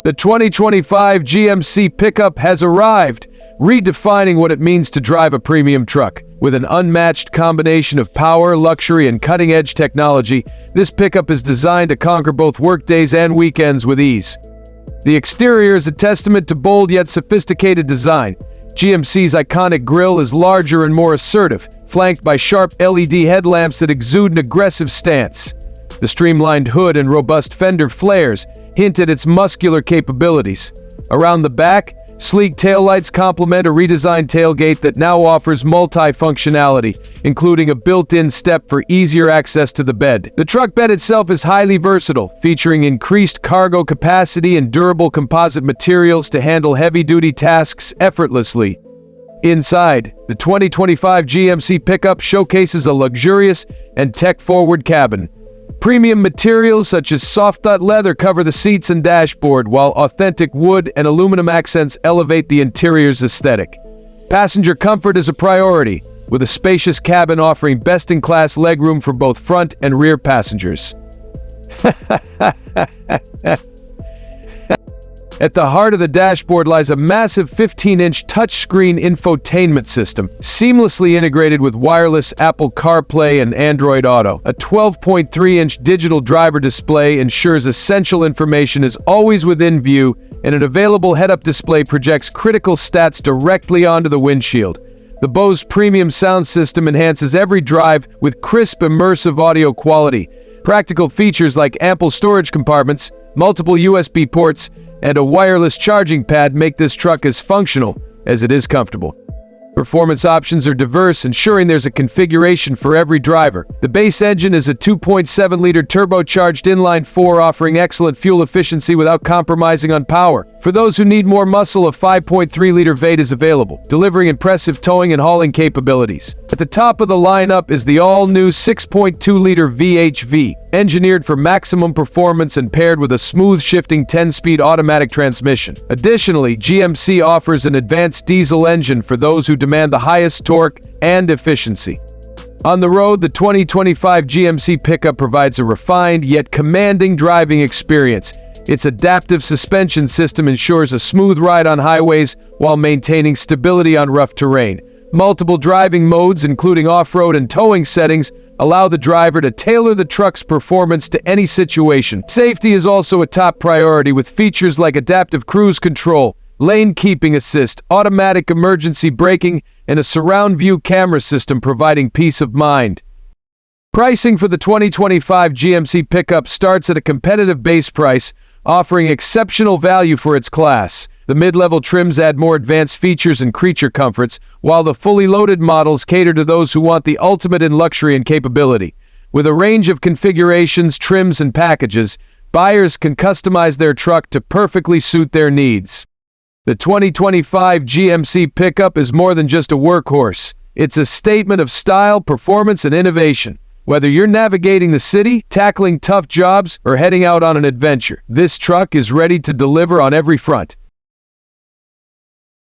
The 2025 GMC Pickup has arrived, redefining what it means to drive a premium truck. With an unmatched combination of power, luxury, and cutting-edge technology, this pickup is designed to conquer both workdays and weekends with ease. The exterior is a testament to bold yet sophisticated design. GMC's iconic grille is larger and more assertive, flanked by sharp LED headlamps that exude an aggressive stance. The streamlined hood and robust fender flares hint at its muscular capabilities. Around the back, sleek taillights complement a redesigned tailgate that now offers multi-functionality, including a built-in step for easier access to the bed. The truck bed itself is highly versatile, featuring increased cargo capacity and durable composite materials to handle heavy-duty tasks effortlessly. Inside, the 2025 GMC Pickup showcases a luxurious and tech-forward cabin. Premium materials such as soft leather cover the seats and dashboard, while authentic wood and aluminum accents elevate the interior's aesthetic. Passenger comfort is a priority, with a spacious cabin offering best-in-class legroom for both front and rear passengers. At the heart of the dashboard lies a massive 15-inch touchscreen infotainment system, seamlessly integrated with wireless Apple CarPlay and Android Auto. A 12.3-inch digital driver display ensures essential information is always within view, and an available head-up display projects critical stats directly onto the windshield. The Bose premium sound system enhances every drive with crisp, immersive audio quality. Practical features like ample storage compartments, multiple USB ports, and a wireless charging pad make this truck as functional as it is comfortable. Performance options are diverse, ensuring there's a configuration for every driver. The base engine is a 2.7-liter turbocharged inline-4, offering excellent fuel efficiency without compromising on power. For those who need more muscle, a 5.3-liter V8 is available, delivering impressive towing and hauling capabilities. At the top of the lineup is the all-new 6.2-liter VHV, engineered for maximum performance and paired with a smooth-shifting 10-speed automatic transmission. Additionally, GMC offers an advanced diesel engine for those who demand the highest torque and efficiency. On the road, the 2025 GMC Pickup provides a refined yet commanding driving experience. Its adaptive suspension system ensures a smooth ride on highways while maintaining stability on rough terrain. Multiple driving modes, including off-road and towing settings, allow the driver to tailor the truck's performance to any situation. Safety is also a top priority, with features like adaptive cruise control, lane keeping assist, automatic emergency braking, and a surround view camera system providing peace of mind. Pricing for the 2025 GMC Pickup starts at a competitive base price, offering exceptional value for its class. The mid-level trims add more advanced features and creature comforts, while the fully loaded models cater to those who want the ultimate in luxury and capability. With a range of configurations, trims, and packages, buyers can customize their truck to perfectly suit their needs. The 2025 GMC Pickup is more than just a workhorse. It's a statement of style, performance, and innovation. Whether you're navigating the city, tackling tough jobs, or heading out on an adventure, this truck is ready to deliver on every front.